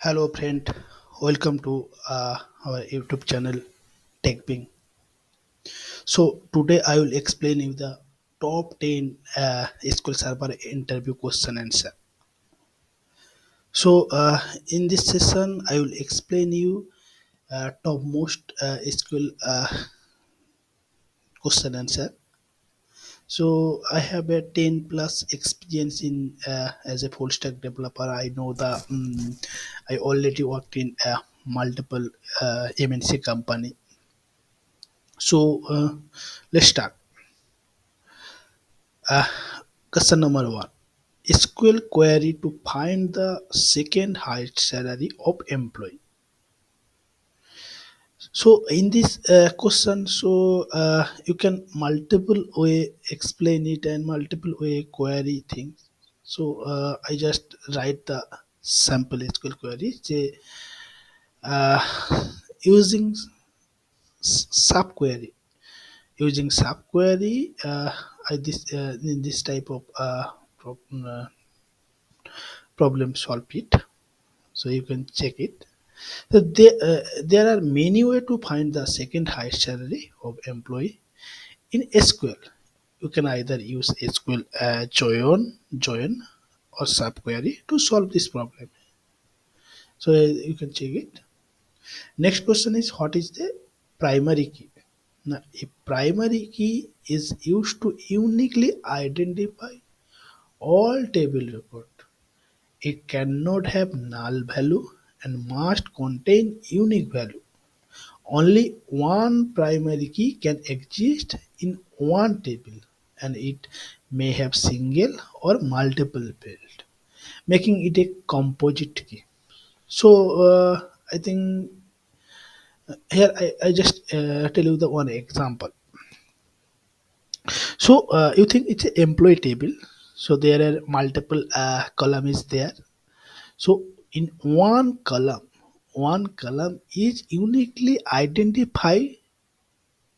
Hello, friend. Welcome to our YouTube channel, TechBing. So today I will explain you the top 10 SQL Server interview question answer. So in this session, I will explain you top most SQL question answer. So I have a 10 plus experience in as a full stack developer. I know I already worked in multiple MNC company. So let's start. Uh, Question number one: SQL query to find the second highest salary of employee. So in this question, you can multiple way explain it and multiple way query things. So I just write the sample SQL query. Say, uh, using subquery. Using subquery, in this type of problem solve it. So you can check it. So there are many way to find the second highest salary of employee in SQL. You can either use SQL join or subquery to solve this problem. So you can check it. Next question is, what is the primary key? Now, a primary key is used to uniquely identify all table record. It cannot have null value and must contain unique value. Only one primary key can exist in one table, and it may have single or multiple fields, making it a composite key. So I think here I just tell you the one example. So you think it's an employee table. So there are multiple columns there. So in one column is uniquely identified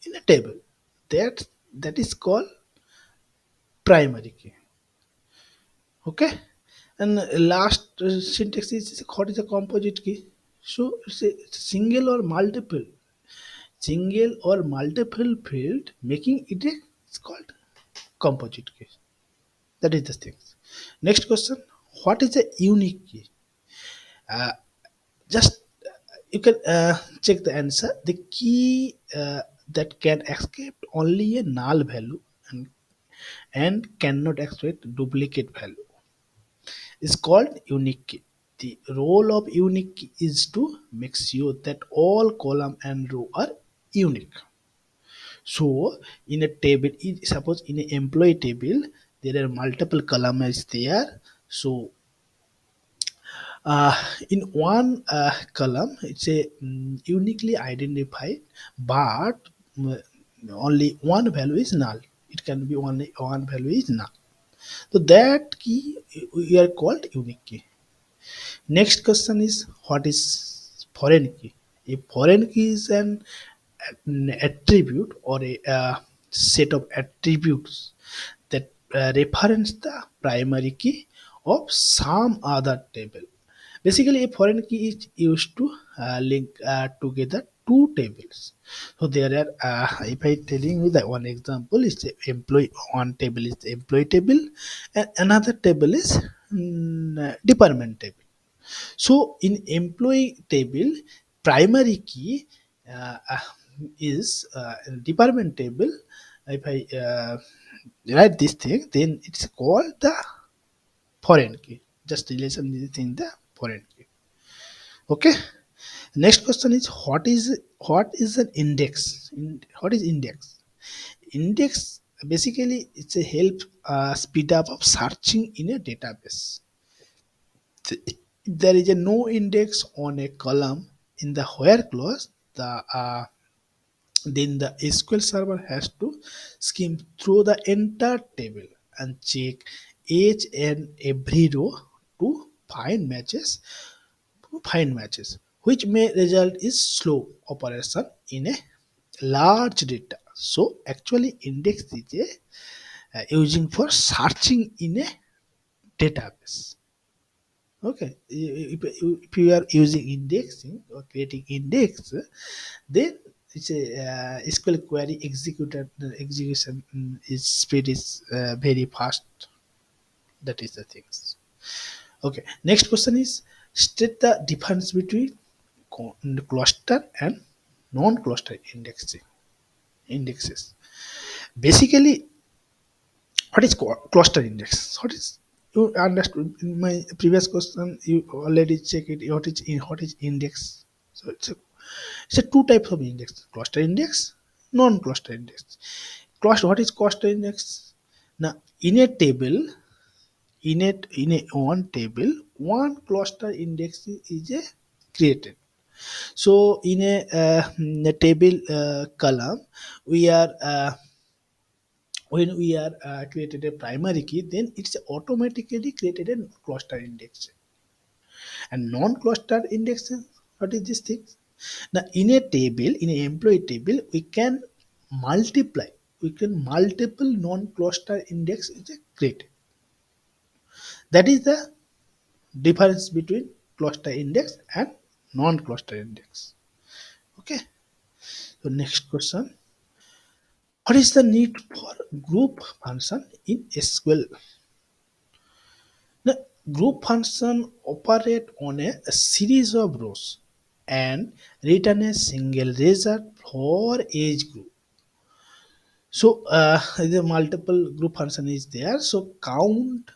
in a table. That is called primary key. Okay. And last syntax is, what is a composite key? So it's a single or multiple field, making it a, it's called composite key. That is the thing. Next question: what is a unique key? Uh, just you can check the answer. The key that can escape only a null value and cannot accept duplicate value is called unique key. The role of unique key is to make sure that all column and row are unique. So in a table, suppose in an employee table, there are multiple columns there. So uh, in one column, it's a uniquely identified, but mm, only one value is null. It can be only one value is null. So that key we are called unique key. Next question is, what is foreign key? A foreign key is an attribute or a set of attributes that reference the primary key of some other table. Basically, a foreign key is used to link together two tables. So there are, if I telling you that one example is the employee, one table is the employee table, and another table is department table. So in employee table, primary key is department table. If I write this thing, then it's called the foreign key. Just relation is in the foreign key. Okay. Next question is, what is an index? What is index? Index basically it's a help speed up of searching in a database. There is a no index on a column in the where clause, then the SQL Server has to skim through the entire table and check each and every row to find matches, which may result is slow operation in a large data. So actually index is using for searching in a database. Okay, if you are using indexing or creating index, then it's a SQL query execution is speed is very fast. That is the things. Okay, next question is state the difference between cluster and non-cluster indexes. Basically, what is cluster index? What is you understood in my previous question? You already check it. What is index? So it's a two types of index: cluster index, non-cluster index. Cluster. What is cluster index? Now, in a table, in a one table, one cluster index is a created. So in a table column, we are when we are created a primary key, then it's automatically created a cluster index. And non-cluster indexes, what is this thing? Now in a table, in an employee table, multiply we can multiple non-cluster index is created. That is the difference between cluster index and non-cluster index. Okay, so next question: what is the need for group function in SQL? The group function operate on a series of rows and return a single result for each group. So the multiple group function is there. So count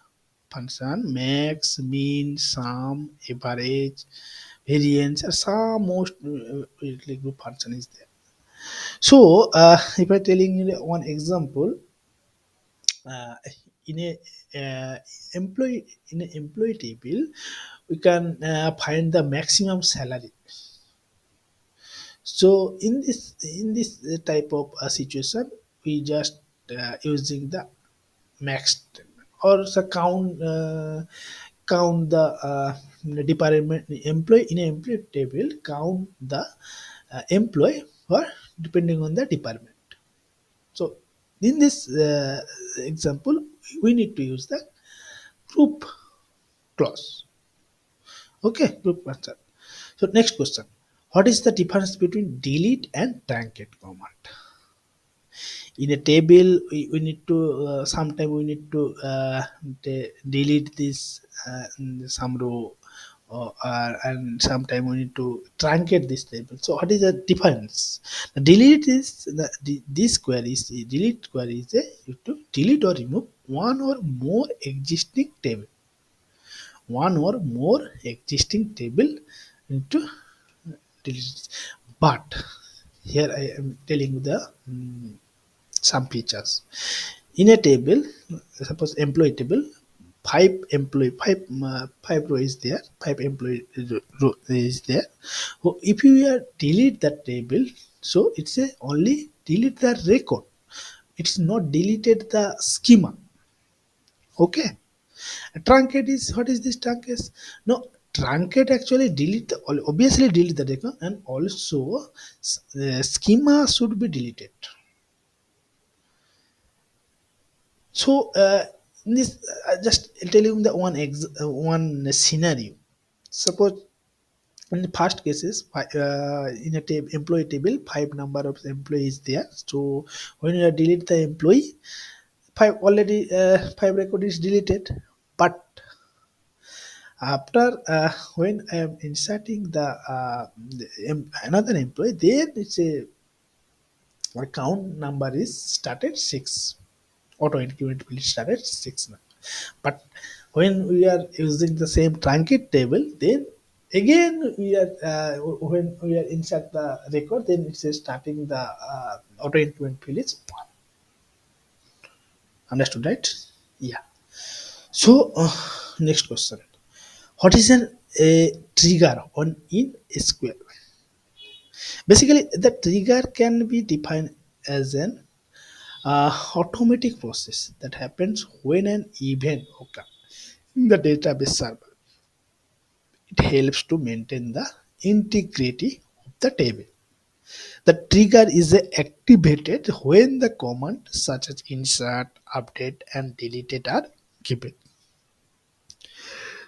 function, max, mean, sum, average, variance, some most group function is there. So if I telling you one example, uh, in a uh, employee table, we can find the maximum salary. So in this type of situation, we just using the max statement, or so count the department employee in an employee table, count the employee or depending on the department. So in this example, we need to use the group clause. Okay, group method. So next question: what is the difference between delete and truncate command? In a table, we need to sometime we need to delete this some row, and sometime we need to truncate this table. So what is the difference? The delete is this query is delete query is you to delete or remove one or more existing table, into delete. But here I am telling you the some features. In a table, suppose employee table, five row is there, five employee row is there. So if you delete that table, so it's a only delete the record, it's not deleted the schema. Okay, truncate is, what is this truncate? No, truncate actually delete obviously delete the record, and also the schema should be deleted. So in this, just tell you the one scenario. Suppose in the past cases, in a employee table, five number of employees there. So when you delete the employee, five record is deleted. But after when I am inserting another employee, then it's a account number is started six. Auto increment will start at 6 now. But when we are using the same truncate table, then again we are when we are insert the record, then it says starting the auto increment field is 1. Understood, right? Yeah. So next question: what is a trigger on in SQL? Basically, the trigger can be defined as an automatic process that happens when an event occurs in the database server. It helps to maintain the integrity of the table. The trigger is activated when the commands such as insert, update, and deleted are given.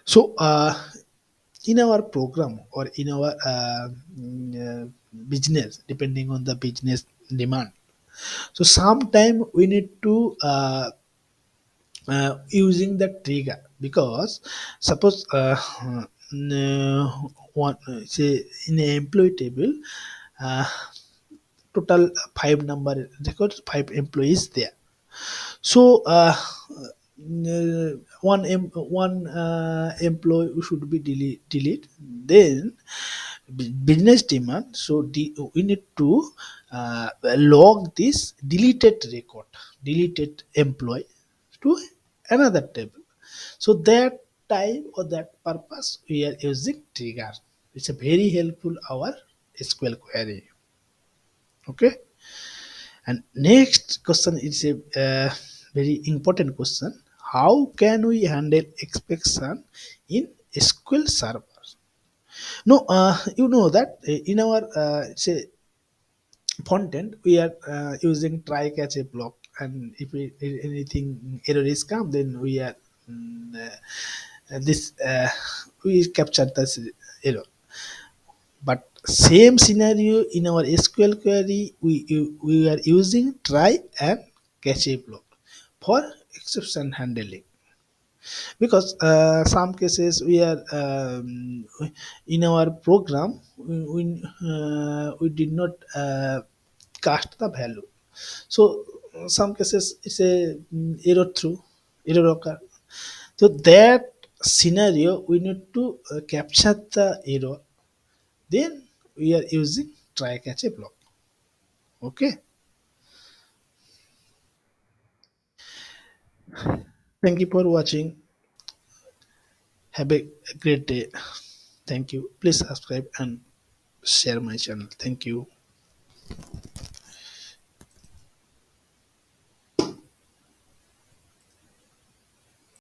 So in our program or in our business, depending on the business demand, so sometime we need to using the trigger, because suppose one say in an employee table, uh, total five number records, five employees there. So one employee should be delete. Then business demand. So we need to log this deleted record, deleted employee to another table. So that time or that purpose we are using trigger. It's a very helpful our SQL query. Okay. And next question is a very important question. How can we handle exception in SQL Server? No, you know that in our say content we are using try catch a block, and if anything error is come, then we are this we capture this error. But same scenario in our SQL query, we are using try and catch a block for exception handling, because some cases we are in our program we did not cast the value. So some cases it's a error through error occur. So that scenario we need to capture the error, then we are using try catch a block. Okay. Thank you for watching. Have a great day. Thank you. Please subscribe and share my channel. Thank you.